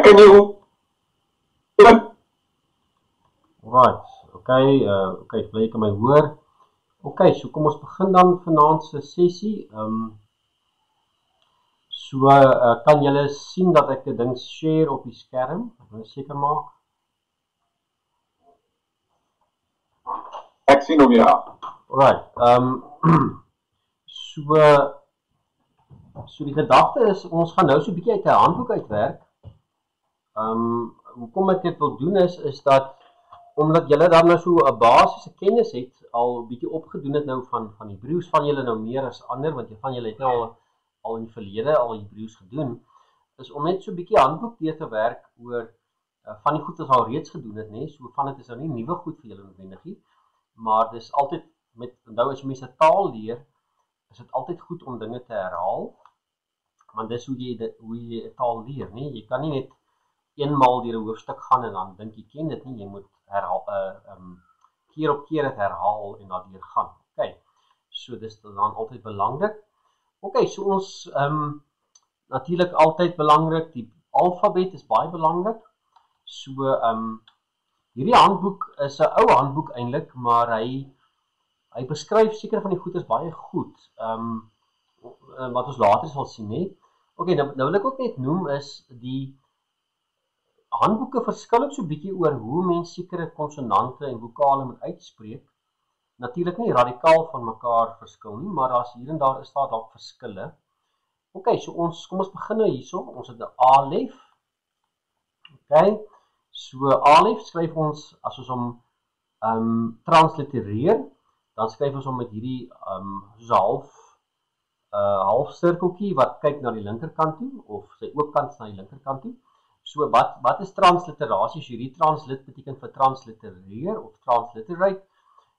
kan jy Right, okay, bly kan my hoor. Okay, so kom ons begin dan vanaand se sessie. Kan julle sien dat ek 'n ding share op die skerm? Ek wil seker maak. Ek sien hom ja. Right, so die gedagte is, ons gaan nou so 'n bietjie uit 'n handboek uitwerk. Hoekom ek dit wil doen is dat, omdat julle dan nou so 'n basiese kennis het, al 'n bietjie opgedoen het nou van Hebreëus, van julle nou meer as ander, want van julle het nou al in die verlede al Hebreëus gedoen, is om net so 'n bietjie handboek deur te werk oor van die goed wat ons al reeds gedoen het, nê. So van dit is nou nie nuwe goed vir julle noodwendig nie, maar dis altyd onthou as jy mense taal leer, is dit altyd goed om dinge te herhaal, want dis hoe jy 'n taal leer, nê. Jy kan nie net eenmaal deur 'n hoofstuk gaan en dan dink jy ken dit nie, jy moet herhaal, keer op keer dit herhaal en daardeur gaan. Okay, so dis dan altyd belangrik. Okay, so ons natuurlik altyd belangrik, die alfabet is baie belangrik. So hierdie handboek is 'n ou handboek eintlik, maar hy beskryf seker van die goeders baie goed. Wat ons later sal sien, hè. Okay, nou wil ek ook net noem is die handboeke verskil ook so 'n bietjie oor hoe mens sekere konsonante en vokale moet uitspreek. Natuurlik nie radikaal van mekaar verskil nie, maar daar's hier en daar is daar dalk verskille. Okay, so kom ons begin nou hierso. Ons het 'n alef. Okay, so alef skryf ons as ons hom translitereer, dan skryf ons hom met hierdie soos 'n half sirkeltjie wat kyk na die linkerkant toe, of sy oopkant na die linkerkant toe. So wat is transliterasie? So hierdie translit beteken vir translitereer of transliterate.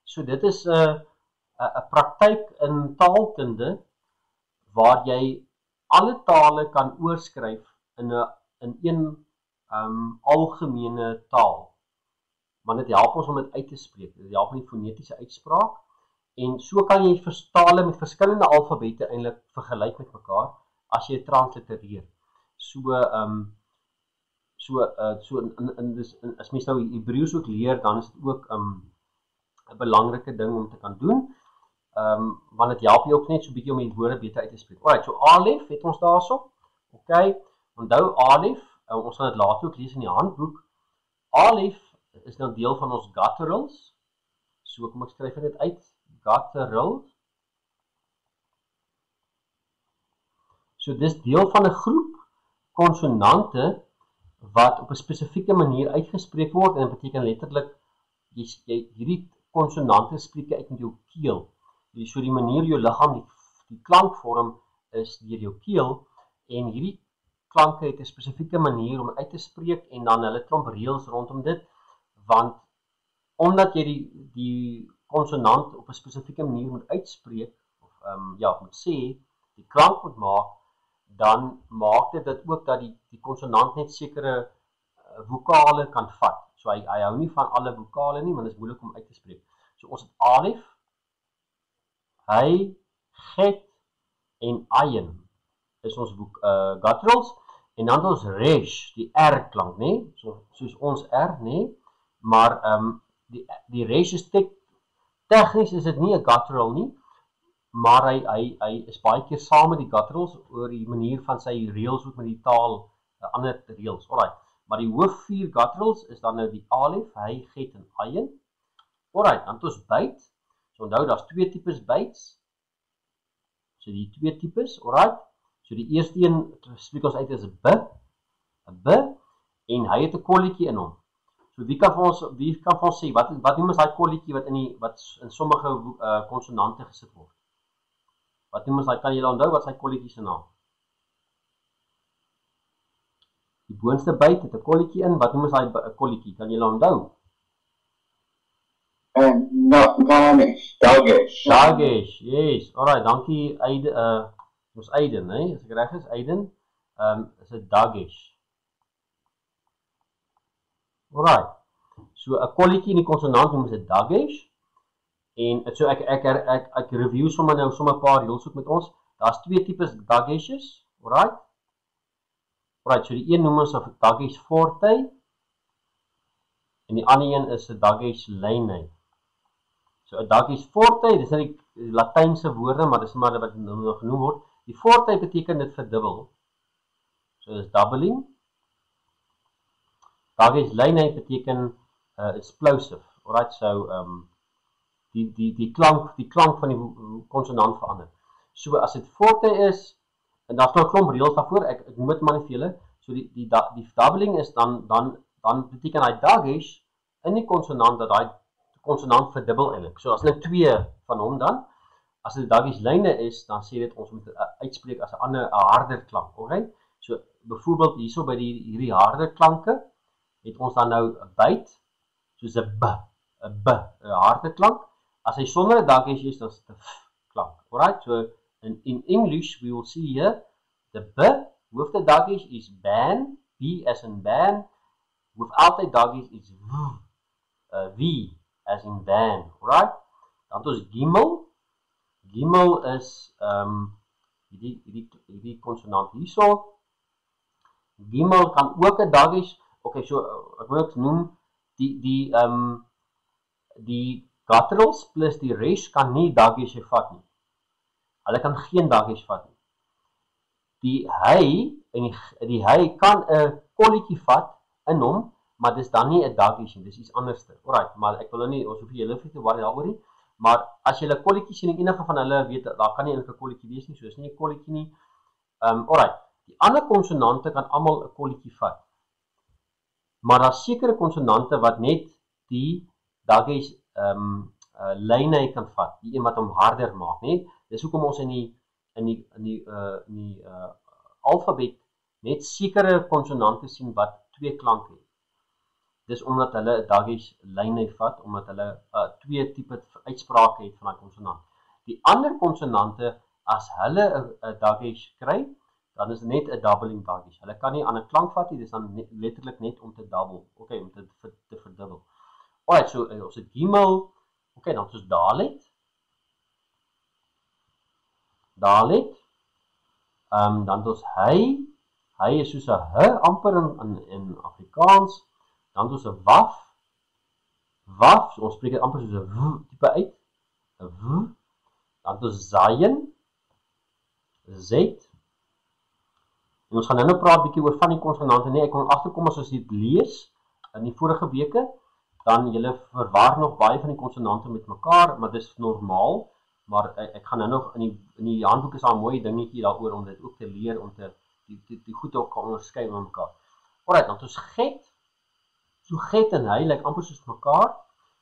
So dit is 'n praktyk in taalkunde waar jy alle tale kan oorskryf in een algemene taal. Want dit help ons om dit uit te spreek. Dit help met die fonetiese uitspraak. En so kan jy tale met verskillende alfabette eintlik vergelyk met mekaar as jy translitereer. As mens nou Hebreëus ook leer, dan is dit ook 'n belangrike ding om te kan doen. Want dit help jou ook net so 'n bietjie om die woorde beter uit te spreek. Alright, so alef het ons daarso. Okay, onthou alef, ons gaan dit later ook lees in die handboek. Alef is nou deel van ons gutturals. So kom ek skryf dit uit, gutturals. So dis deel van 'n groep konsonante wat op 'n spesifieke manier uitgespreek word, en dit beteken letterlik jy hierdie konsonante spreek uit met jou keel. So die manier jou liggaam die klank vorm is deur jou keel, en hierdie klanke het 'n spesifieke manier om uit te spreek, en dan hulle klomp reëls rondom dit, want omdat jy die konsonant op 'n spesifieke manier moet uitspreek, of moet sê, die klank moet maak, dan maak dit ook dat die konsonant net sekere vokale kan vat. So hy hou nie van alle vokale nie, want dit is moeilik om uit te spreek. So ons het alef, hy, get en ayin is ons gutturals, en dan ons resh, die R klank, nê? Soos ons R, nê? Maar die resh is tegnies is dit nie 'n guttural nie, maar hy is baie keer saam met die gutturals oor die manier van sy reëls ook met die taal, ander reëls. Alright, maar die hoof 4 gutturals is dan nou die alef, hy, get en ayin. Alright, dan het ons byt. So onthou, daar's 2 tipes byts. So die 2 tipes, alright. So die eerste een spreek ons uit as 'n b, en hy het 'n kolletjie in hom. So wie kan vir ons sê wat noem ons daai kolletjie wat in sommige konsonante gesit word? Wat noem ons daai? Kan julle onthou wat sy kolletjie se naam? Die boonste byt het 'n kolletjie in. Wat noem ons daai kolletjie? Kan julle onthou? Dagesh, yes. Alright, dankie ons Aiden, hè? As ek reg is, Aiden, is dit dagesh. Alright. So 'n kolletjie in die konsonant noem dit dagesh. En so ek review sommer 'n paar reëls ook met ons. Daar's 2 tipes dageshes, alright? Alright, so die een noem ons 'n Dagesh Forte en die ander een is 'n Dagesh Leine. So 'n Dagesh Forte, dis nie die Latynse woorde, maar dis maar wat nou genoem word. Die Forte beteken dit verdubbel. So dis doubling. Dagesh Leine beteken explosive. Alright, so die klank van die konsonant verander. So as dit forte is, en daar's nou 'n klomp reëls daarvoor, ek noem dit maar net vir julle. So die doubling is dan beteken hy Dagesh in die konsonant dat daai konsonant verdubbel eintlik. So as hulle 2 van hom dan, as dit Dagesh Leine is, dan sê dit ons moet uitspreek as 'n harder klank, alright? So byvoorbeeld hierso by hierdie harder klanke het ons dan nou 'n byt soos 'n harde klank. As hy sonder 'n Dagesh is, dan is dit 'n f klank. Alright, so in English we will see here the b with the Dagesh is ban, b as in ban. Without a Dagesh is v as in van. Alright, dan het ons gimel. Gimel is hierdie konsonant hierso. Gimel kan ook 'n Dagesh. Okay, so ek wil ook noem die gutturals plus die res kan nie Dagesh vat nie. Hulle kan geen Dagesh vat nie. Die hy kan 'n kolletjie vat in hom, maar dis dan nie 'n Dagesh nie, dis iets anderste. Alright, maar ek wil nie ons hoef julle nie te worry daaroor nie. Maar as jy 'n kolletjie sien en enige van hulle weet daar kan nie eintlik 'n kolletjie wees nie, so is nie 'n kolletjie nie. Alright. Die ander konsonante kan almal 'n kolletjie vat. Maar daar's sekere konsonante wat net die Dagesh lyne kan vat, die een wat hom harder maak, né? Dis hoekom ons in die alfabet net sekere konsonante sien wat 2 klanke het. Dis omdat hulle 'n Dagesh lyne vat, omdat hulle 2 tipe uitsprake het van daai konsonant. Die ander konsonante, as hulle 'n Dagesh kry, dan is dit net 'n doubling Dagesh. Hulle kan nie aan 'n klank vat nie, dis dan letterlik net om te double. Okay, om te verdubbel. Alright, so ons het gimel. Okay, dan soos dalet. Dan het ons hy. Hy is soos 'n h amper in Afrikaans. Dan het ons 'n waf. Waf, so ons spreek dit amper soos 'n w tipe uit. 'n w. Dan het ons zayen. Z. En ons gaan nou praat bietjie oor van die konsonante, nee, ek kon agterkom as ons dit lees in die vorige weke, dan julle verwar nog baie van die konsonante met mekaar, maar dis normaal, maar ek gaan nou nog in die handboek is daar 'n mooi dingetjie daaroor om dit ook te leer, om die goed ook kan onderskei van mekaar. Alright, dan het ons get. So get en hy lyk amper soos mekaar.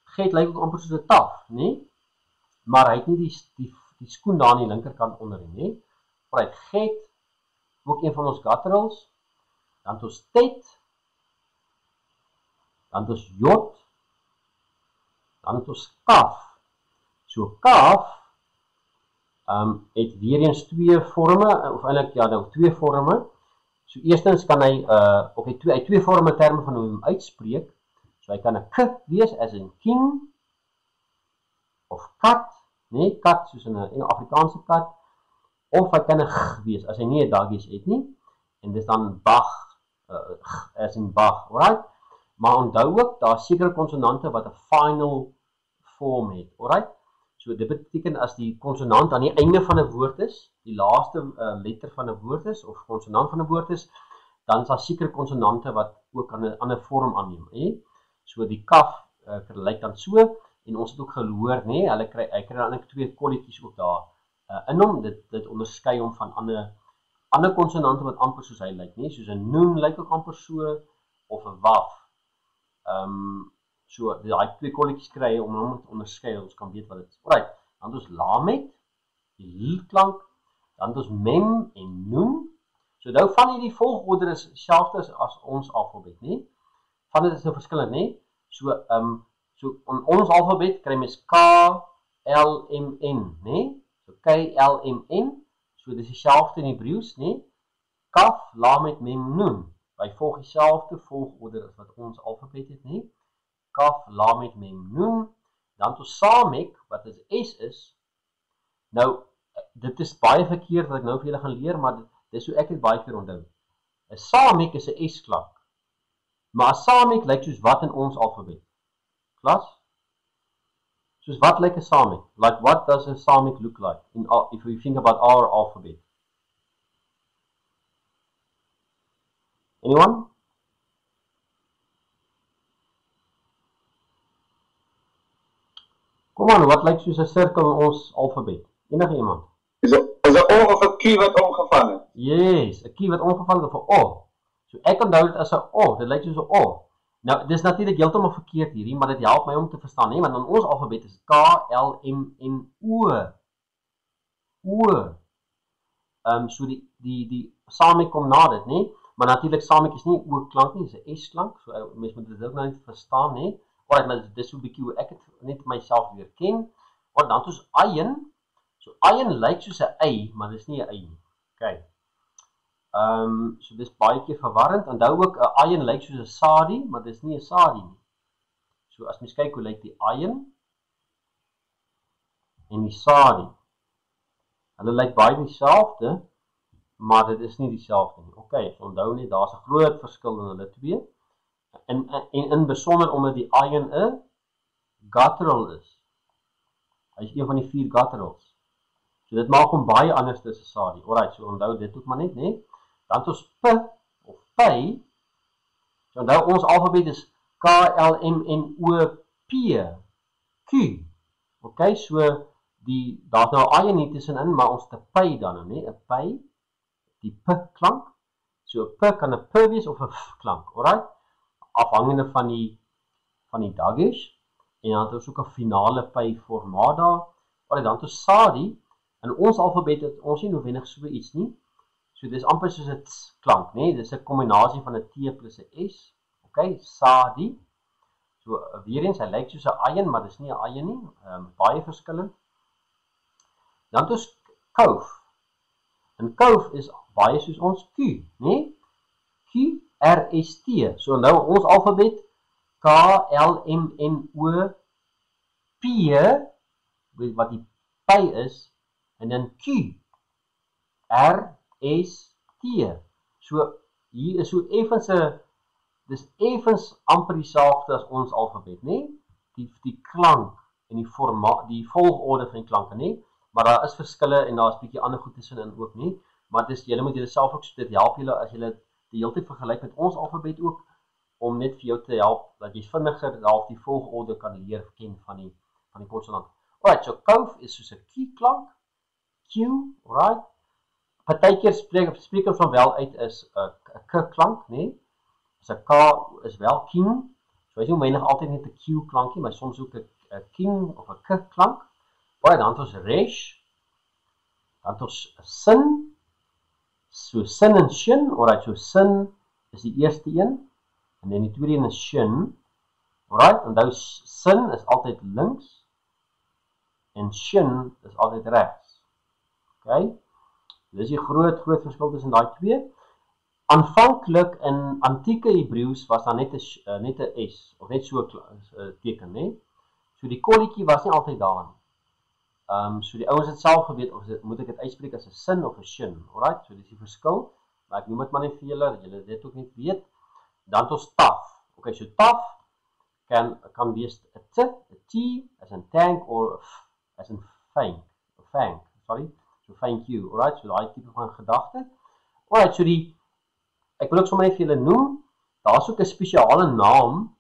Get lyk ook amper soos 'n taf, né? Maar hy het nie die skoen daar aan die linkerkant onder nie, né? Alright, get, ook een van ons gutturals. Dan het ons tet. Dan het ons jot. Dan het ons kaf. So kaf het weer eens 2 vorme, of eintlik ja, nou 2 vorme. So eerstens kan hy hy 2 vorme terme van hoe hom uitspreek. So hy kan 'n k wees as in king of kat, nee, kat soos 'n Afrikaanse kat, of hy kan 'n g wees as hy nie 'n Dagesh het nie, en dis dan bag, as in bag, alright? Maar onthou ook, daar is sekere konsonante wat 'n final vorm het, alright? So dit beteken as die konsonant aan die einde van 'n woord is, die laaste letter van 'n woord is, of konsonant van 'n woord is, dan is daar sekere konsonante wat ook aan 'n ander vorm aanneem, hè? So die kaf lyk dan so, en ons het ook gehoor, nê, hy kry dan eintlik 2 kolletjies ook daar in hom. Dit onderskei hom van ander konsonante wat amper soos hy lyk, nê, soos 'n noen lyk ook amper so, of 'n waf. So daai 2 kolletjies kry om hom te onderskei, ons kan weet wat dit is. Alright, dan het ons lamet, die l klank, dan het ons mem en noen. So nou van hierdie volgorde is dieselfde as ons alfabet, nê? Van dit is nou verskillend, nê? So in ons alfabet kry mens K, L, M, N, nê? So K, L, M, N. So dis dieselfde in Hebreëus, nê? Kaf, lamet, mem, noen. Hy volg dieselfde volgorde as wat ons alfabet het, nê? Kaf, lamet, mem, noen. Dan het ons samek, wat S is. Nou, dit is baie verkeerd wat ek nou vir julle gaan leer, maar dis hoe ek dit baie keer onthou. 'n Samic is 'n S-klank. Maar 'n Samic lyk soos wat in ons alfabet? Klas? Soos wat lyk 'n Samic? Like what does a Samic look like if we think about our alphabet? Anyone? Kom aan, wat lyk soos 'n sirkel in ons alfabet? Enige iemand? Is 'n O of 'n Q wat omgevang het? Yes, 'n Q wat omgevang het of 'n O. So ek onthou dit as 'n O, dit lyk soos 'n O. Nou, dis natuurlik heeltemal verkeerd hierdie, maar dit help my om te verstaan, hè, want in ons alfabet is K, L, M en O. O. So die Samic kom na dit, né? Maar natuurlik Samic is nie O klank nie, dis 'n S klank. So mense moet dit ook nou net verstaan, né? Alright, maar dis so 'n bietjie hoe ek dit net myself weer ken. Maar dan soos ayin. So ayin lyk soos 'n y, maar dis nie 'n y nie. Okay. So dis baie keer verwarrend. Onthou ook 'n ayin lyk soos 'n sadi, maar dis nie 'n sadi nie. So as mens kyk hoe lyk die ayin en die sadi. Hulle lyk baie dieselfde, maar dit is nie dieselfde nie. Okay, so onthou net daar's 'n groot verskil in hulle twee. En in besonder omdat die ayin 'n guttural is. Hy is een van die 4 gutturals. So dit maak hom baie anders as 'n sadi. Alright, so onthou dit ook maar net, né? Dan het ons p of py. So onthou ons alfabet is K, L, M, N, O, P, Q. Okay, so daar's nou ayin nie tussenin, maar ons het 'n py dan, né? 'n py, die p klank. So 'n p kan 'n p wees of 'n f klank, alright? Afhangende van die dagesh. En dan het ons ook 'n finale py formaat daar. Alright, dan het ons sadi. In ons alfabet het ons nie noodwendig so iets nie. So dis amper soos 'n ts klank, né? Dis 'n kombinasie van 'n t plus 'n s. Okay, sadi. So weer eens, hy lyk soos 'n ayin, maar dis nie 'n ayin nie. Baie verskillend. Dan het ons kouf. En kouf is baie soos ons Q, né? Q, R, S, T. So onthou ons alfabet K, L, M, N, O, P, wat die py is, en dan Q, R, S, T. So hier is so effens dis effens amper dieselfde as ons alfabet, né? Die klank en die formaat, die volgorde van die klanke, né? Maar daar is verskille en daar's bietjie ander goed tussenin ook, né? Maar dis julle moet julleself ook so dit help julle as julle die hele tyd vergelyk met ons alfabet ook om net vir jou te help dat jy vinniger dalk die volgorde kan leer ken van die konsonante. Alright, so kouf is soos 'n Q klank. Q, alright. Partykeer spreek ons van wel uit is 'n K klank, né? So 'n K is wel king. So hy is nie noodwendig altyd net 'n Q klankie, maar soms ook 'n king of 'n K klank. Alright, dan het ons resh. Dan het ons sin. So sin en shin, alright, so sin is die eerste een. En dan die tweede een is shin. Alright, onthou sin is altyd links. En shin is altyd regs. Okay. Dis die groot verskil tussen daai twee. Aanvanklik in antieke Hebreëus was daar net 'n S of net so 'n teken, né? So die kolletjie was nie altyd daar nie. So die ouens het self geweet of moet ek dit uitspreek as 'n sin of 'n shin. Alright, so dis die verskil. Maar ek noem dit maar net vir julle dat julle dit ook net weet. Dan het ons taf. Okay, so taf kan wees 'n t as 'n tank of as 'n fang, sorry. So thank you. Alright, so daai tipe van gedagte. Alright, so ek wil ook sommer net vir julle noem, daar's ook 'n spesiale naam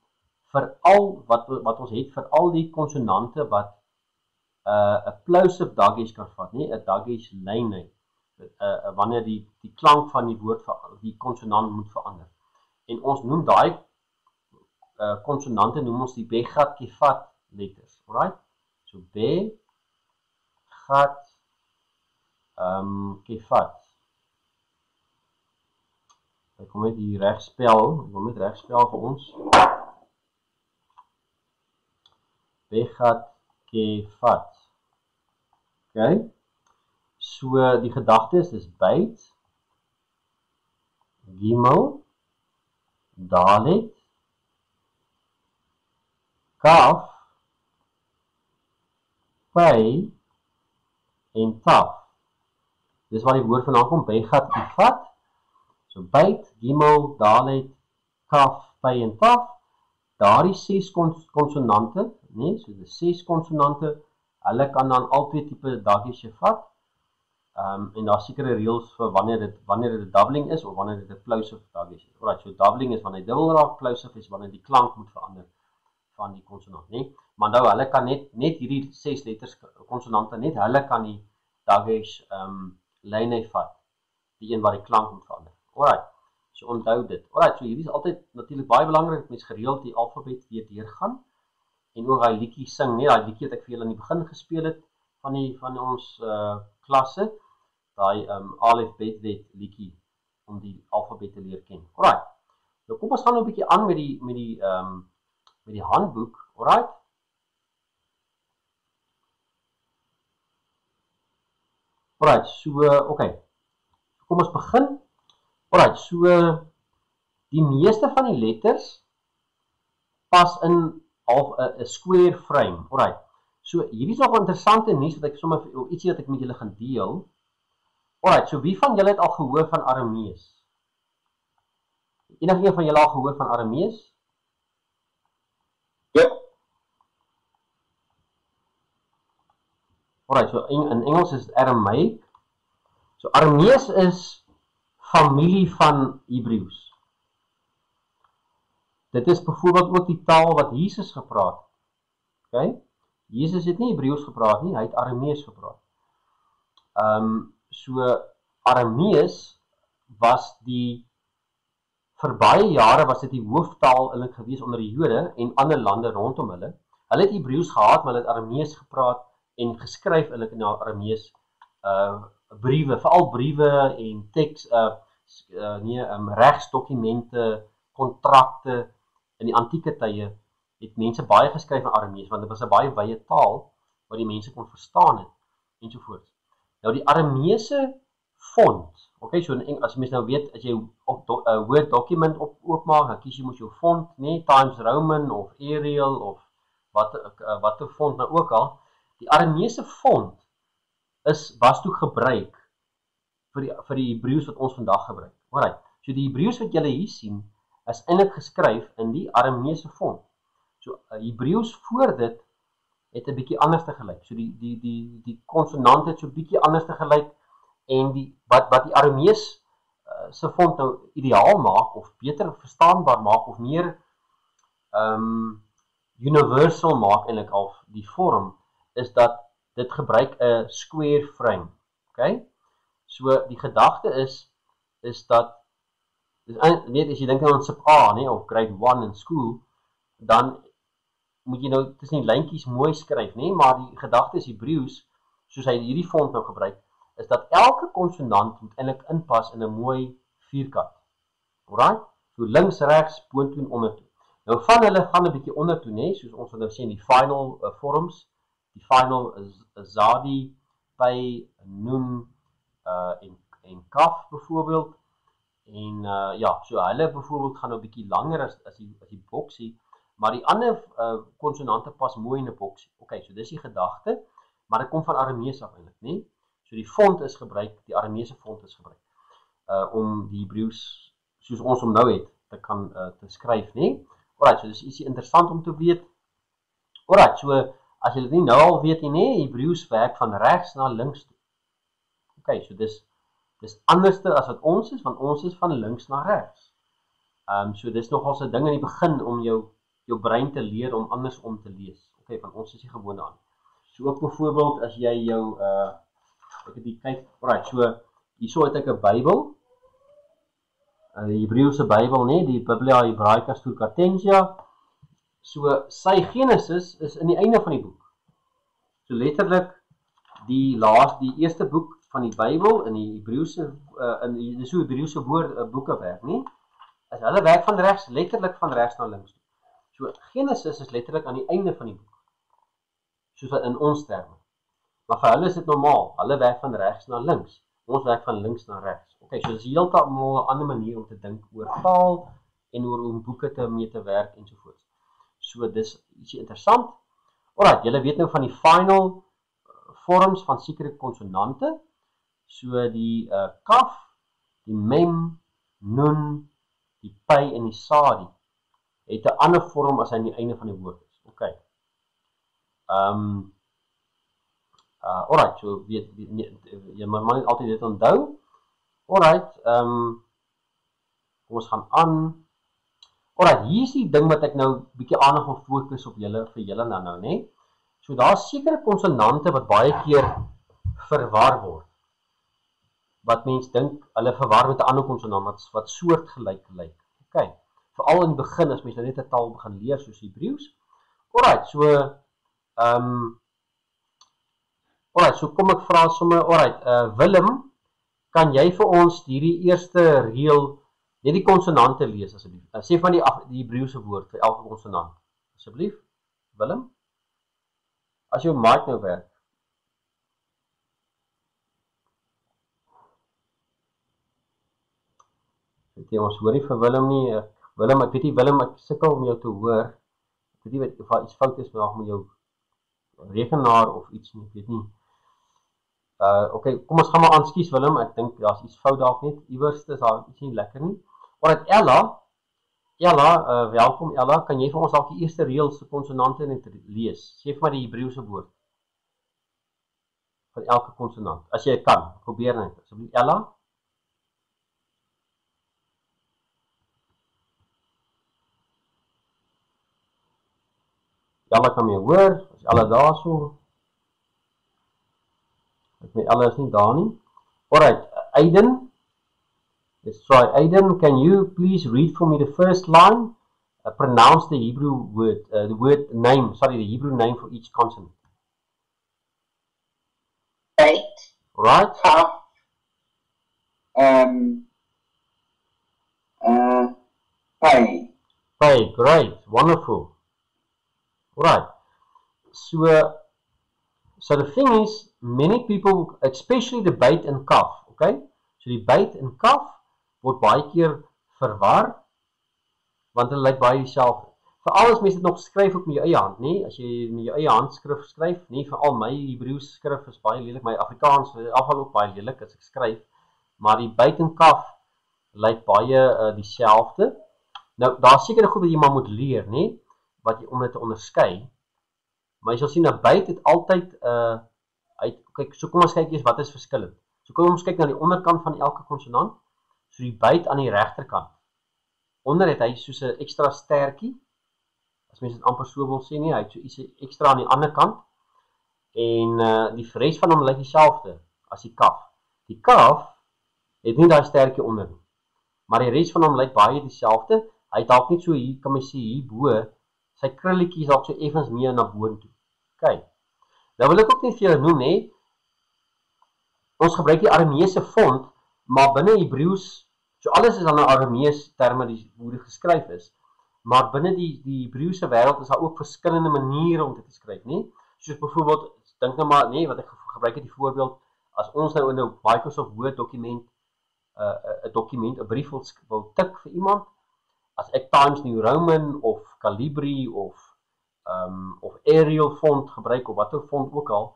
vir al wat ons het vir al die konsonante wat 'n plosive dagesh kan vat, nie 'n dagesh lyn nie. Wanneer die klank van die woord die konsonant moet verander. En ons noem daai konsonante noem ons die begat kefat letters, alright? So begat kefat. Ek kom net hier regspel, ek wil net regspel vir ons. Begat kefat. Okay. So die gedagte is byt, gimel, dalet, kaf, py en taf. Dis waar die woord vandaan kom, begat kefat. So byt, gimel, dalet, kaf, py en taf, daardie 6 konsonante, nee, so die 6 konsonante, hulle kan dan al twee tipe dagies vat. En daar sekere reëls vir wanneer dit 'n doubling is of wanneer dit 'n plosive dagies is. Alright, so doubling is wanneer hy dubbel raak, plosive is wanneer die klank moet verander van die konsonant, nee. Maar nou hulle kan net hierdie 6 letters konsonante net hulle kan die dagies lyne vat, die een waar die klank moet verander. Alright. So onthou dit. Alright, so hierdie is altyd natuurlik baie belangrik dat mens gereeld die alfabet weer deurgaan en ook daai liedjie sing, nee, daai liedjie wat ek vir julle aan die begin gespeel het van ons klasse, daai Alef Bet Wet liedjie om die alfabet te leer ken. Alright. Nou kom ons gaan nou 'n bietjie aan met die handboek, alright? Alright, so okay. Kom ons begin. Alright, so die meeste van die letters pas in half 'n square frame. Alright. So hierdie is nog interessante nuus wat ek sommer ietsie wat ek met julle gaan deel. Alright, so wie van julle het al gehoor van Aramees? Enige een van julle al gehoor van Aramees? Ja. Alright, so in Engels is dit Aramaic. So Aramees is familie van Hebreeus. Dit is byvoorbeeld ook die taal wat Jesus gepraat het. Okay? Jesus het nie Hebreeus gepraat nie, hy het Aramees gepraat. So Aramees was vir baie jare was dit die hooftaal eintlik gewees onder die Jode en ander lande rondom hulle. Hulle het Hebreeus gehad, maar hulle het Aramees gepraat en geskryf eintlik in Aramees briewe, veral briewe en teks regsdokumente, kontrakte in die antieke tye het mense baie geskryf in Aramees want dit was 'n baie wye taal wat die mense kon verstaan het ensovoorts. Nou die Arameese font, okay, so as mens nou weet as jy 'n Word dokument oopmaak, dan kies jy mos jou font, nee, Times Roman of Arial of watter font nou ook al. Die Arameese font was toe gebruik vir die Hebreeus wat ons vandag gebruik. Alright. So die Hebreeus wat julle hier sien is eintlik geskryf in die Arameese font. So Hebreeus voor dit het 'n bietjie anders te gelyk. So die konsonante het so 'n bietjie anders te gelyk en wat die Aramees se font nou ideaal maak of beter verstaanbaar maak of meer universal maak eintlik al die vorm is dat dit gebruik 'n square frame. Okay? So die gedagte is dat net as jy dink aan sub A, nee, of grade 1 in school, dan moet jy nou tussen die lyntjies mooi skryf, nee, maar die gedagte is Hebreeus, soos hy hierdie font nou gebruik, is dat elke konsonant moet eintlik inpas in 'n mooi vierkant. Alright? So links, regs, boontoe en ondertoe. Nou van hulle gaan 'n bietjie ondertoe, nee, soos ons nou sê in die final vorms, die final Zadi, Py, Nun en Kaf byvoorbeeld. En ja, so hulle byvoorbeeld gaan nou 'n bietjie langer as die boksie, maar die ander konsonante pas mooi in 'n boksie. Okay, so dis die gedagte, maar dit kom van Aramees af eintlik, nee. So die font is gebruik, die Arameese font is gebruik om die Hebreeus soos ons hom nou het te skryf, nee. Alright, so dis ietsie interessant om te weet. Alright, so as jy dit nie nou al weet nie, nee, Hebreeus werk van regs na links toe. Okay, so dis anderste as wat ons is, want ons is van links na regs. So dis nogal 'n ding in die begin om jou brein te leer om andersom te lees. Okay, want ons is nie gewoond daaraan. So ook byvoorbeeld as jy jou ek het die kyk, alright, so hierso het ek 'n Bybel. Die Hebreëse Bybel, nee, die Biblia Hebraica Stuttgartensia. So sy Genesis is in die einde van die boek. So letterlik die eerste boek van die Bybel in die Hebreëse dis hoe Hebreëse boeke werk, nie? As hulle werk van regs, letterlik van regs na links toe. So Genesis is letterlik aan die einde van die boek. Soos in ons terme. Maar vir hulle is dit normaal. Hulle werk van regs na links. Ons werk van links na regs. Okay, so dis heeltemal 'n ander manier om te dink oor taal en oor om boeke mee te werk ensovoorts. So dis ietsie interessant. Alright, julle weet nou van die final vorms van sekere konsonante. So die kaf, die mem, nun, die py en die sadi het 'n ander vorm as hy aan die einde van die woord is. Okay. Alright, so jy moet maar net altyd dit onthou. Alright, kom ons gaan aan. Alright, hier is die ding wat ek nou bietjie aandag wil fokus op julle vir julle nou, né? So daar is sekere konsonante wat baie keer verwar word. Wat mense dink hulle verwar met 'n ander konsonant wat soortgelyk lyk. Okay. Veral in die begin as mense net 'n taal begin leer soos Hebreëus. Alright, so alright, so kom ek vra sommer, alright, Willem, kan jy vir ons hierdie eerste reël net die konsonante lees asseblief? Sê van die Hebreëse woord vir elke konsonant. Asseblief, Willem? As jou mic nou werk. Weet jy, ons hoor nie vir Willem nie. Willem, ek weet nie, Willem, ek sukkel om jou te hoor. Ek weet nie of daar iets fout is met jou rekenaar of iets nie, ek weet nie. Okay, kom ons gaan maar aan, skus Willem, ek dink daar's iets fout dalk net. Iewers is daar iets nie lekker nie. Alright, Ella, welkom Ella, kan jy vir ons dalk die eerste reël se konsonante net lees? Sê vir my die Hebreëse woord van elke konsonant. As jy kan, probeer net. Asseblief Ella. Ella kan my hoor, as Ella daar so. Ella is nie daar nie. Alright, Aiden. Let's try. Aiden, can you please read for me the first line? Pronounce the Hebrew word, the Hebrew name for each consonant. Beit. Right. Kaf. Py. Py, great, wonderful. Right. So the thing is, many people, especially the beit and kaf, okay? So die beit en kaf word baie keer verwar, want hulle lyk baie dieselfde. Veral as mense dit nog skryf op met jou eie hand, nie? As jy met jou eie handskrif skryf, nie? Veral my Hebreëse skrif is baie lelik, my Afrikaans is afval ook baie lelik as ek skryf, maar die beit en kaf lyk baie dieselfde. Nou, daar is sekere goed wat jy maar moet leer, nie? Om dit te onderskei. Maar jy sal sien, 'n beit het altyd, kyk, so kom ons kyk eers wat is verskillend. So kom ons kyk na die onderkant van elke konsonant. So die beit aan die regterkant. Onder het hy soos 'n ekstra stertjie. As mense dit amper so wil sê nie, hy het so iets ekstra aan die ander kant. En die res van hom lyk dieselfde as die kaf. Die kaf het nie daai stertjie onder nie. Maar die res van hom lyk baie dieselfde. Hy het dalk net so hier, kan my sê hier bo, sy krulletjie is dalk so effens meer na boontoe. Okay. Nou wil ek ook net vir julle noem, hè. Ons gebruik die Arameese font, maar binne Hebreëus, so alles is dan 'n Arameese terme hoe dit geskryf is, maar binne die Hebreëse wêreld is daar ook verskillende maniere om dit te skryf, nie? Soos byvoorbeeld, dink nou maar, nee, wat ek gebruik het die voorbeeld, as ons nou in 'n Microsoft Word dokument 'n brief wil tik vir iemand, as ek Times New Roman of Calibri of Arial font gebruik of watter font ook al,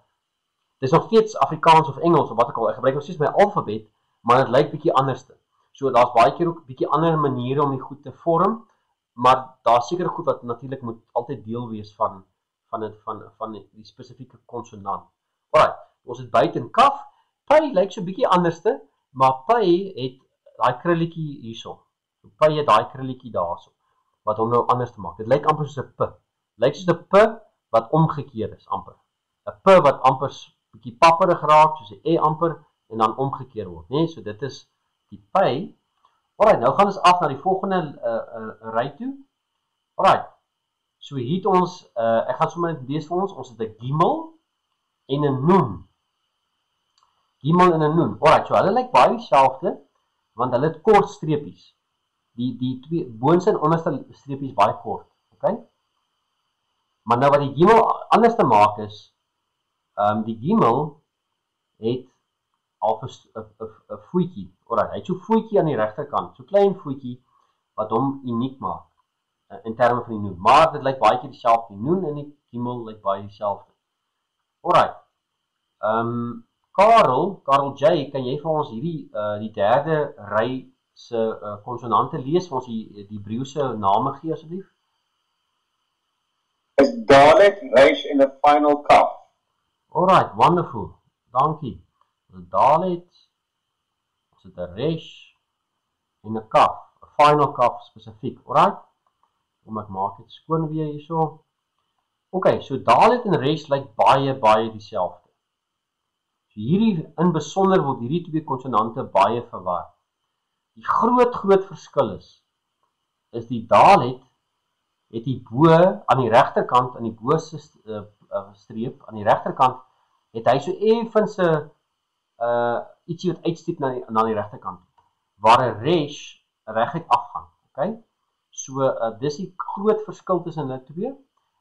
dis nog steeds Afrikaans of Engels of wat ook al, ek gebruik nog steeds my alfabet, maar dit lyk bietjie anderste. So daar's baie keer ook bietjie ander maniere om die goed te vorm, maar daar's sekere goed wat natuurlik moet altyd deel wees van die spesifieke konsonant. Alright, ons het beit en kaf. Py lyk so bietjie anderste, maar py het daai krulletjie hierso. So py het daai krulletjie daarso wat hom nou anders te maak. Dit lyk amper soos 'n p. Lyk soos 'n p wat omgekeer is amper. 'n P wat amper bietjie papperig raak, soos 'n e amper en dan omgekeer word, né? So dit is die py. Alright, nou gaan ons af na die volgende ry toe. Alright. So hier het ons ek gaan sommer net lees vir ons. Ons het 'n gimel en 'n nun. Gimel en 'n nun. Alright, so hulle lyk baie dieselfde want hulle het kort streepies. Die twee boonste en onderste streepies baie kort, okay? Maar nou wat die gimel anders te maak is, die gimel het al 'n voetjie. Alright, hy het so 'n voetjie aan die regterkant, so klein voetjie wat hom uniek maak in terme van die noen. Maar dit lyk baie keer dieselfde. Die noen en die gimel lyk baie dieselfde. Alright. Karel J, kan jy vir ons hierdie die derde ry se konsonante lees vir ons die Hebreëse name gee asseblief? Is Dalet, Resh en 'n final kaf. Alright, wonderful. Dankie. Dalet, ons het 'n resh en 'n kaf, 'n final kaf spesifiek. Alright? Kom ek maak dit skoon weer hierso. Okay, so Dalet en resh lyk baie dieselfde. So hierdie in besonder word hierdie twee konsonante baie verwar. Die groot verskil is die Dalet het die bo aan die regterkant aan die bosse streep aan die regterkant het hy so effens 'n ietsie wat uitsteek na die regterkant waar 'n resh reguit afgaan, okay? So dis die groot verskil tussen hulle twee.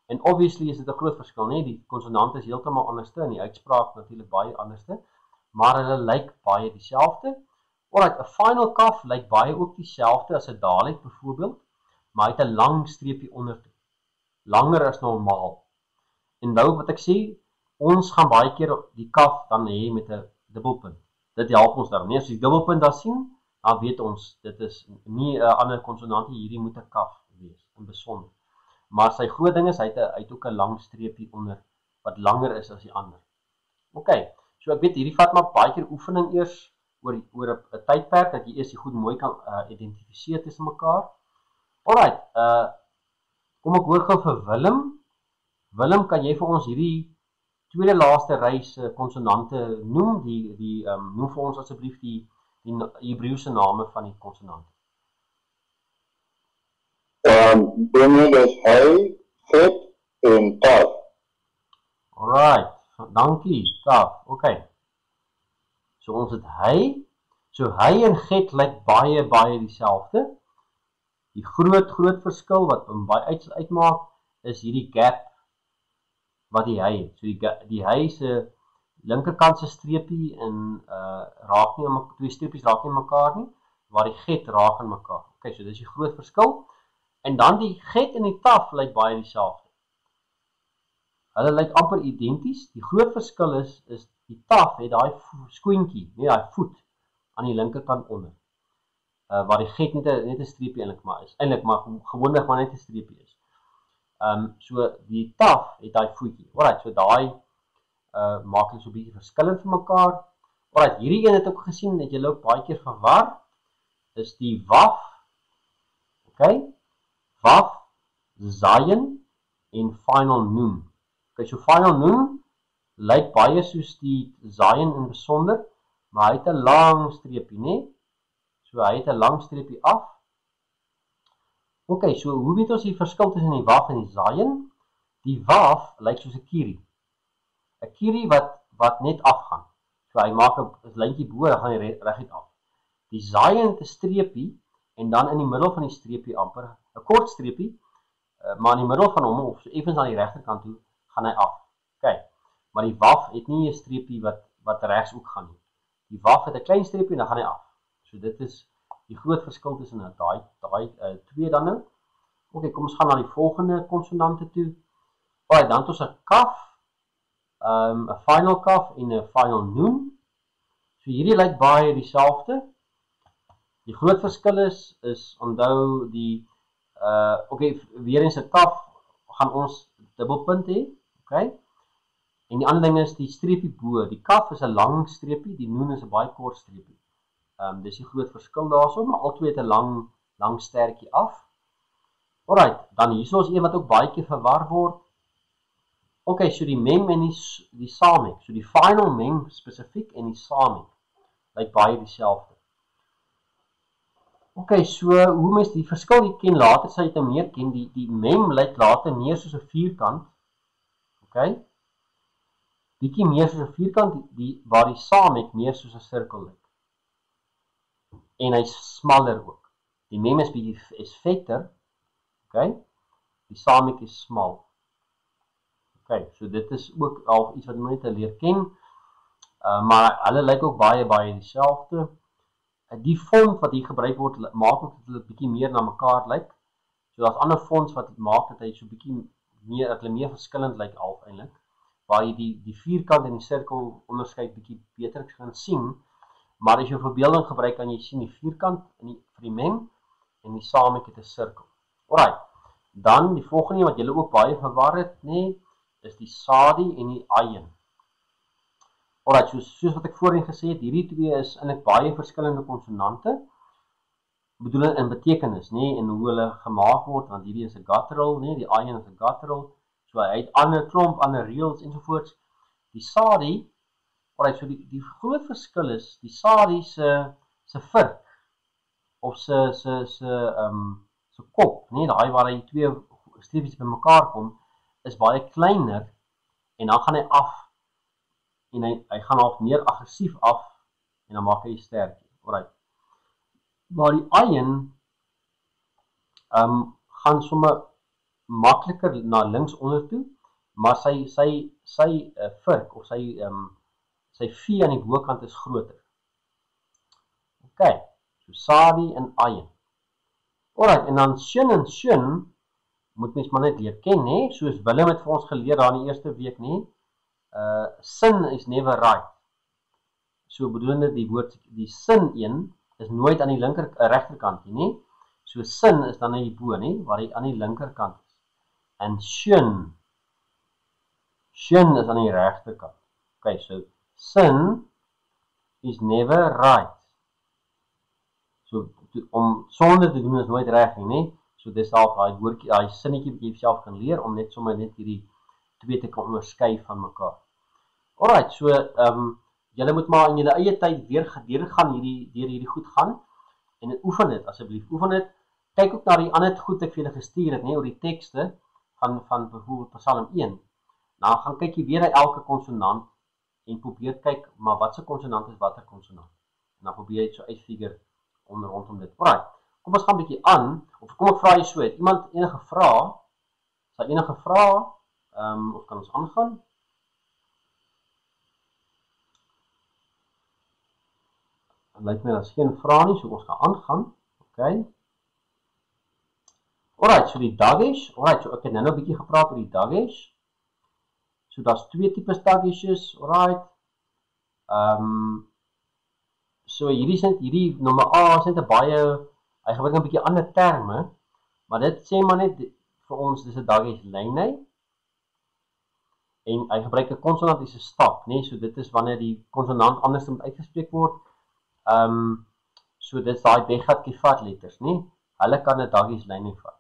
En obviously is dit 'n groot verskil, nee, die konsonant is heeltemal anderste en die uitspraak natuurlik baie anderste, maar hulle lyk baie dieselfde. Alright, 'n final kaf lyk baie ook dieselfde as 'n Dalet byvoorbeeld, maar hy het 'n lang streepie onder toe. Langer as normaal. En nou wat ek sê, ons gaan baie keer die kaf dan hê met 'n dubbelpunt. Dit help ons daarmee. As jy die dubbelpunt daar sien, dan weet ons dit is nie 'n ander konsonant nie, hierdie moet 'n kaf wees in besonder. Maar sy groot ding is hy het ook 'n lang streepie onder wat langer is as die ander. Okay, so ek weet hierdie vat maar baie keer oefening eers oor 'n tydperk dat jy eers die goed mooi kan identifiseer tussen mekaar. Alright, kom ek hoor gou vir Willem. Willem, kan jy vir ons hierdie tweede laaste ry se konsonante noem? Noem vir ons asseblief die Hebreëse name van die konsonante. Dit is hy, fit en taf. Alright, dankie, taf. Okay. So ons het hy. So hy en get lyk baie dieselfde. Die groot verskil wat hom baie uitmaak is hierdie gap wat die hy het. So die hy se linkerkant se streepie en raak nie aan twee streepies raak nie aan mekaar nie, waar die get raak aan mekaar. Okay, so dis die groot verskil. En dan die get en die taf lyk baie dieselfde. Hulle lyk amper identies. Die groot verskil is die taf het daai skoentjie, nie daai voet aan die linkerkant onder. Waar die get net 'n streepie eintlik maar is. Eintlik maar gewoonlik maar net 'n streepie is. So die taf het daai voetjie. Alright, so daai maak dit so 'n bietjie verskillend vir mekaar. Alright, hierdie een het ek ook gesien, het julle ook baie keer verwar. Is die waf. Okay? Waf, zayin en final noon. Okay, so final noon lyk baie soos die zayin in besonder, maar hy het 'n lang streepie, né? So hy het 'n lang streepie af. Okay, so hoe weet ons die verskil tussen die waf en die zayin? Die waf lyk soos 'n kierie. 'n Kierie wat net afgaan. So hy maak 'n lyntjie bo, dan gaan hy reguit af. Die zayin het 'n streepie en dan in die middel van die streepie amper 'n kort streepie, maar in die middel van hom of so effens aan die regterkant toe gaan hy af. Okay. Maar die waf het nie 'n streepie wat regs ook gaan nie. Die waf het 'n klein streepie en dan gaan hy af. So dit is die groot verskil tussen daai twee dan nou. Okay, kom ons gaan na die volgende konsonante toe. Alright, dan het ons 'n kaf, 'n final kaf en 'n final noon. So hierdie lyk baie dieselfde. Die groot verskil is onthou die okay, weer eens 'n kaf gaan ons dubbelpunt hê, okay? En die ander ding is die streepie bo. Die kaf is 'n lang streepie, die noon is 'n baie kort streepie. Dis die groot verskil daarso, maar albei het 'n lang stertjie af. Alright, dan hierso is een wat ook baie keer verwar word. Okay, so die mem en die samek. So die final mem spesifiek en die samek lyk baie dieselfde. Okay, so hoe mens die verskil nie ken, later sal jy dit meer ken. Die mem lyk later meer soos 'n vierkant. Okay? Bietjie meer soos 'n vierkant, waar die samek meer soos 'n sirkel lyk. En hy's smaller ook. Die mem is vetter. Okay? Die samek is smal. Okay, so dit is ook al iets wat jy moet leer ken. Maar hulle lyk ook baie dieselfde. Die font wat hier gebruik word maak ook dat hulle bietjie meer na mekaar lyk. So daar's ander fonts wat maak dat hy so bietjie meer dat hulle meer verskillend lyk half eintlik. Waar jy die vierkant en die sirkel onderskeid bietjie beter kan sien. Maar as jy verbeelding gebruik, kan jy sien die vierkant vir die mem en die samek het 'n sirkel. Alright. Dan die volgende wat julle ook baie verwar het, is die sadi en die ayin. Alright, soos wat ek voorheen gesê het, hierdie twee is eintlik baie verskillende konsonante. Bedoel in betekenis, en hoe hulle gemaak word, want hierdie is 'n guttural, die ayin is 'n guttural. So hy het ander klomp, ander reëls ensovoorts. Die sadi, alright, so die groot verskil is die sadi se vurk of se kop, daai waar hy twee streepies bymekaar kom, is baie kleiner en dan gaan hy af en hy gaan half meer aggressief af en dan maak hy sterk. Alright. Maar die ayin gaan sommer makliker na links onder toe, maar sy vurk of sy V aan die bokant is groter. Okay, so sadi en ayin. Alright, en dan shin en shin moet mens maar net leer ken, soos Willem het vir ons geleer daar in die eerste week, sin is never right. So bedoelende die woord, die sin een is nooit aan die regterkant nie. So sin is dan hierbo, waar hy aan die linkerkant is. En shin is aan die regterkant. Okay, so sin is never right. So om sonder te doen is nooit reg nie, So dis al daai woordjie, daai sinnetjie wat jy self kan leer om net sommer net hierdie twee te kan onderskei van mekaar. Alright, so julle moet maar in julle eie tyd weer gaan hierdie goed gaan en oefen dit asseblief. Oefen dit. Kyk ook na die ander goed ek vir julle gestuur het, oor die tekste van byvoorbeeld Psalm 1. Nou gaan kyk jy weer na elke konsonant en probeer kyk maar watse konsonant is watter konsonant. En dan probeer jy dit so uitfigure rondom dit. Alright. Kom ons gaan 'n bietjie aan, of kom ek vra jy so, het iemand enige vrae? Is daar enige vrae? Of kan ons aangaan? Dan lyk my daar's geen vrae nie, so ons gaan aangaan. Okay. Alright, so die Dagesh. Alright, so ek het nou 'n bietjie gepraat oor die Dagesh. So daar's twee tipes Dageshes, alright. So hierdie nommer A is net 'n baie, hy gebruik 'n bietjie ander terme, maar dit sê maar net vir ons dis 'n Dagesh lynheid. En hy gebruik 'n konsonantiese stap, so dit is wanneer die konsonant anders moet uitgespreek word. So dit is daai Beghat Kifat letters, Hulle kan 'n Dagesh lynheid vat.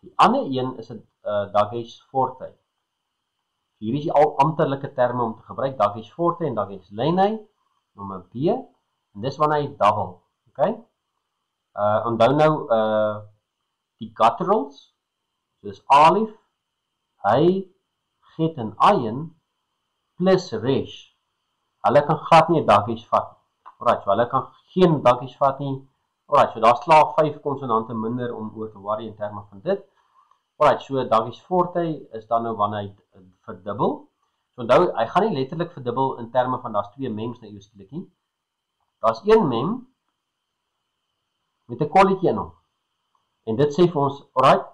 Die ander een is 'n Dagesh forte. Hierdie is die al amptelike terme om te gebruik, Dagesh forte en Dagesh lynheid, nommer B, en dis wanneer hy double, okay? Onthou nou die gutturals, soos alif, hy, get en ayin, plus resh. Hulle kan glad nie 'n Dagesh vat nie. Alright, so hulle kan geen Dagesh vat nie. Alright, so daar slaag 5 konsonante minder om oor te worry in terme van dit. Alright, so Dagesh forte is dan nou wanneer hy verdubbel. So onthou, hy gaan nie letterlik verdubbel in terme van daar's twee mems nou skielik nie. Daar's een mem met 'n kolletjie in hom. En dit sê vir ons, alright,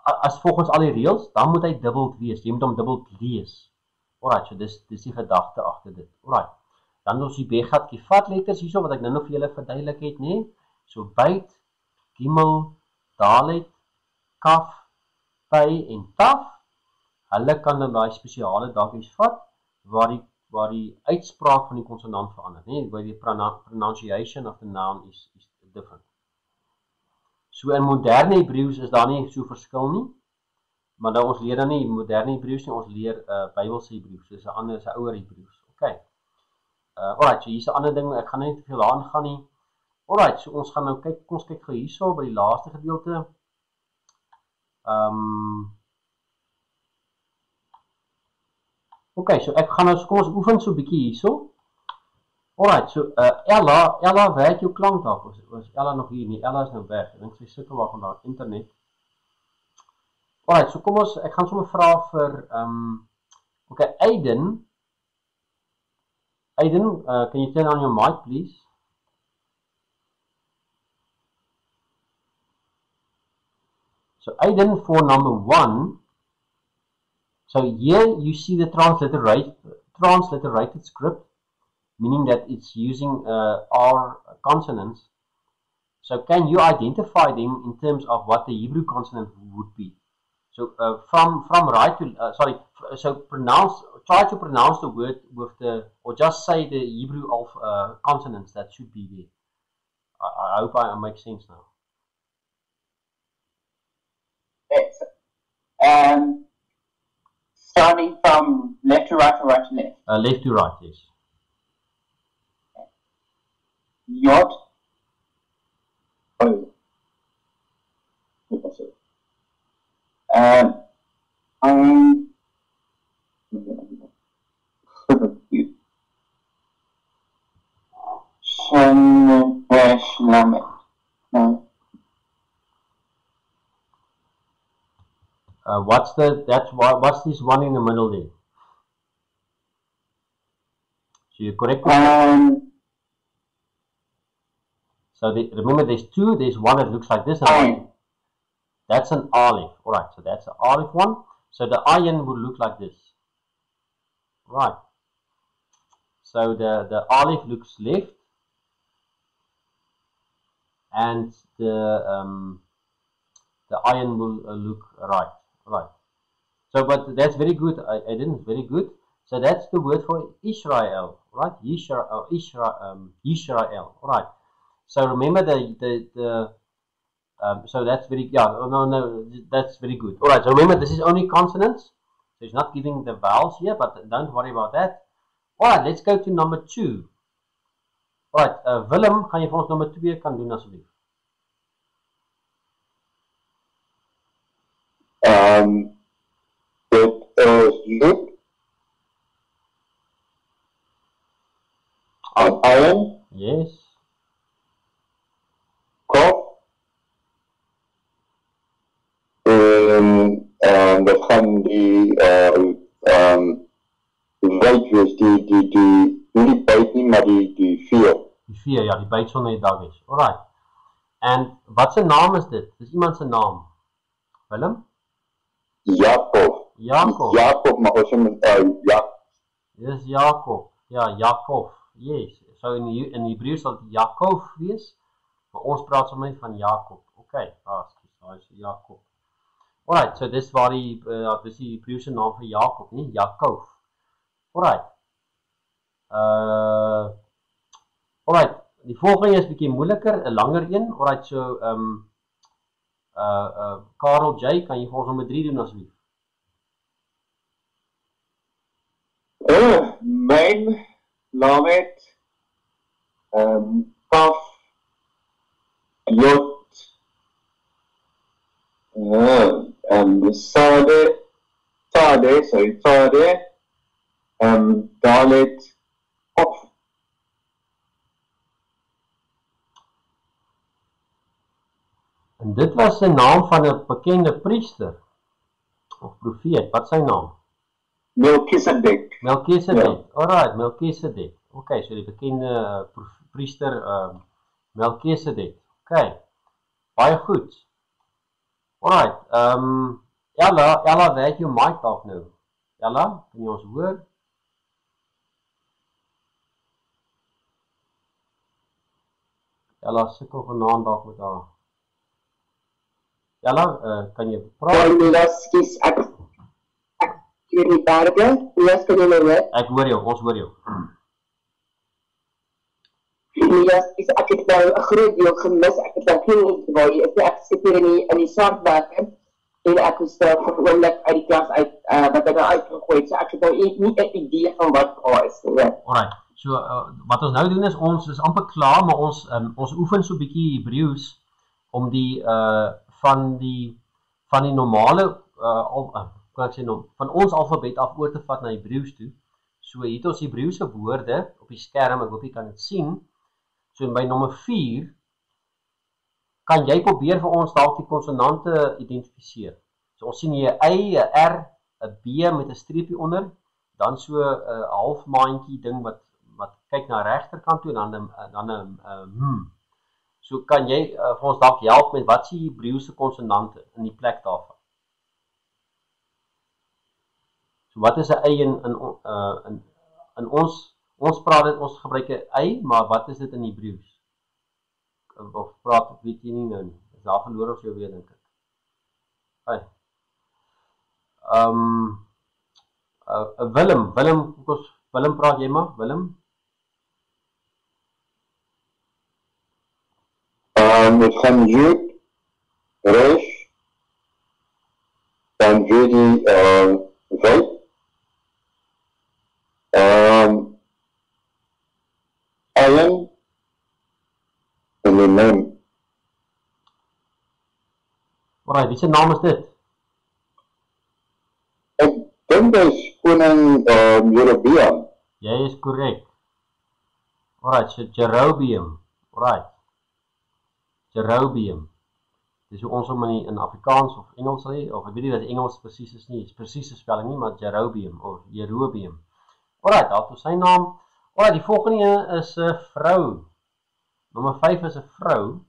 as volgens al die reëls, dan moet hy dubbeld wees. Jy moet hom dubbeld lees. Alright, so dis die gedagte agter dit. Alright. Dan ons die Beghat Kifat letters hierso wat ek nou vir julle verduidelik het, So byt, gimel, dalet, kaf, py en taf. Hulle kan dan daai spesiale Dagesh vat waar die uitspraak van die konsonant verander, Waar die pronunciation of the noun is different. So in moderne Hebreëus is daar nie so verskil nie. Maar nou ons leer dan nie moderne Hebreëus nie, ons leer Bybelse Hebreëus. Dis 'n ouer Hebreëus. Okay. Alright, so hier's 'n ander ding, ek gaan nie te veel daaraan gaan nie. Alright, so ons gaan nou kyk, ons kyk gou hierso by die laaste gedeelte. Okay, so ek gaan nou, kom ons oefen so 'n bietjie hierso. Alright, so Ella, werk jou klank daar? Was Ella nog hier nie? Ella is nou weg. Ek dink sy sukkel waar van daar internet. Alright, so kom ons, ek gaan sommer vra vir okay, Aiden, can you turn on your mic please? So Aiden, for number 1, so here you see the transliterated script. meaning that it's using R consonants. So can you identify them in terms of what the Hebrew consonant would be? So from right to try to pronounce the word with the, or just say the Hebrew of consonants that should be there. I hope I make sense now. It's starting from left to right or right to left? Left to right, yes. Yod. Oh. Shin Resh Lamed. No. What's this one in the middle there? So you're correct. So remember, there's two. There's one that looks like this, and one, that's an aleph. All right. So that's an aleph one. So the ayin would look like this. Right. So the aleph looks left, and the ayin will look right. Right. So, but that's very good. I didn't very good. So that's the word for Israel, right? Israel, right? So remember so that's very, no, that's very good. All right. So remember, this is only consonants. So it's not giving the vowels here, but don't worry about that. All right. Let's go to number 2. All right. Willem, gaan jy vir ons nummer 2 kan doen asseblief? It is lip. Iron. Yes. Cough. Dat gaan die wyk wees, nie byt nie, maar die vee. Die vee, ja, die byt sal net daar wees. Alright. En wat se naam is dit? Dis iemand se naam. Willem? Jakob. Jakob. Jakob, maar ons Jakob. Dis Jakob. Ja, Jakob. Yes. So in Hebreë sal dit Jakob wees, maar ons praat sommer van Jakob. Okay, daar is Jakob. Alright, so dis waar die dis die Hebreëse naam vir Jakob, nie? Jakob. Alright. Alright, die volgende is bietjie moeiliker, 'n langer een. Alright, so Karel J, kan jy vir ons nommer 3 doen asseblief? Myn Lamed. Kaf. Yod. Sade, Dalet, Of. En dit was 'n naam van 'n bekende priester of profeet. Wat sy naam? Melchizedek. Melchizedek. Alright, Melchizedek. Okay, so die bekende priester Melchizedek. Okay. Baie goed. Alright, Ella, werk jou mic af nou. Ella, kan jy ons hoor? Ella sukkel vanaand dalk met haar. Ella, kan jy praat? Ekskuus, ek hier die berge. Elias, kan jy my hoor? Ek hoor jou, ons hoor jou. Elias, ek het nou 'n groot deel gemis. Ek het dalk nie waar jy is. Ek sit hier in die Swartberge en ek is van oomblik uit die klas uit wat ek nou uitgegooi het. So ek het nou nie 'n idee van wat daar is nie. Alright. So wat ons nou doen is ons is amper klaar, maar ons oefen so 'n bietjie Hebreëus om die van die normale van ons alfabet af oor te vat na Hebreëus toe. So hier het ons Hebreëse woorde op die skerm, ek hoop jy kan dit sien. So by nommer 4 kan jy probeer vir ons dalk die konsonante identifiseer. So ons sien hier 'n y, 'n r, 'n b met 'n streepie onder, dan so 'n halfmaandjie ding wat kyk na regterkant toe en dan 'n So kan jy vir ons dalk help met wat se Hebreëse konsonante in die plek daarvan. So wat is 'n y in ons Ons praat dit, ons gebruik 'n ei, maar wat is dit in Hebreëus? Of praat, weet jy nie nou nie. Is daar verloor ons jou weer, dink ek. Hey. Willem praat jy maar, Willem? Het gaan Jude, Resh, dan Judy, Wijk, Allen, en die naam. Alright, wie se naam is dit? Ek dink dit is koning Jerobeam. Jy is korrek. Alright, so Jerobeam. Alright. Jerobeam. Dis hoe ons hom in Afrikaans of Engels sê, of ek weet nie wat Engels presies is nie, is presiese spelling nie, maar Jerobeam of Jerobeam. Alright, daar is sy naam. Alright, die volgende is 'n vrou. Nommer 5 is 'n vrou.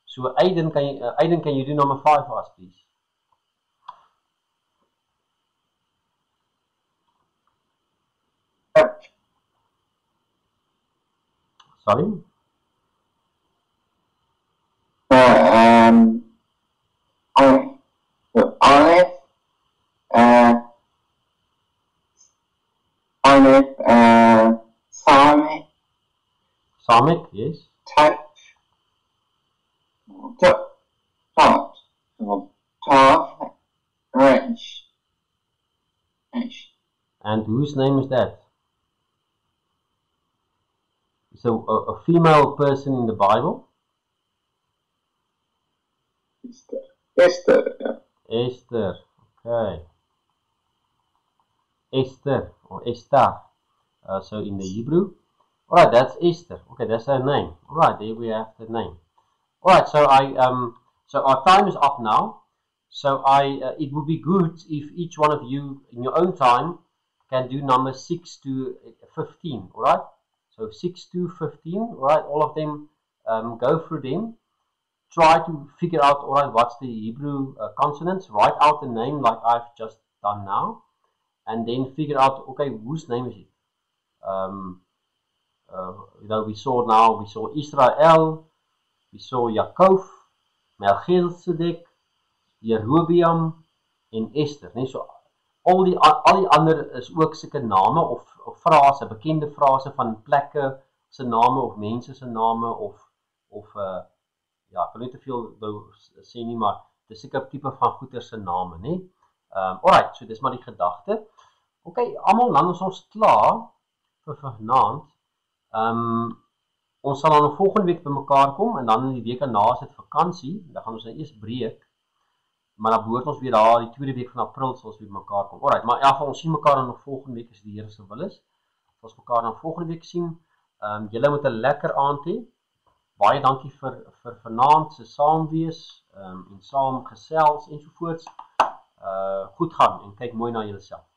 So Aiden, can you do number 5 for us, please? Sorry? Samek, yes. And whose name is that? So a female person in the Bible? Esther. Esther, okay. Esther or Esther. So in the Hebrew. Alright, that's Esther. Okay, that's her name. Alright, there we have the name. Alright, so so our time is up now. So it would be good if each one of you in your own time can do number 6 to 15. Alright, so 6 to 15. Alright, all of them, go through them. Try to figure out, alright, what's the Hebrew consonants. Write out the name like I've just done now, and then figure out, okay, whose name is it? We saw Israel, we saw Jacob, Melchizedek, Jerobeam en Esther. Nee, so al die ander is ook sulke name of frase, bekende frase van plekke se name of mense se name of ja, ek wil nie te veel sê nie, maar dis seker tipe van goeder se name, nê? Alright, so dis maar die gedagte. Okay, almal, dan is ons klaar vir vanaand. Ons sal dan volgende week bymekaar kom en dan in die week daarna is dit vakansie. Dan gaan ons nou eers breek. Maar dan behoort ons weer daar die tweede week van April sal ons weer bymekaar kom. Alright, maar ja, ons sien mekaar dan nog volgende week as die Here se wil is. Ons mekaar dan volgende week sien. Julle moet 'n lekker aand hê. Baie dankie vir vanaand se saam wees en saam gesels ensovoorts. Goed gaan en kyk mooi na julleself.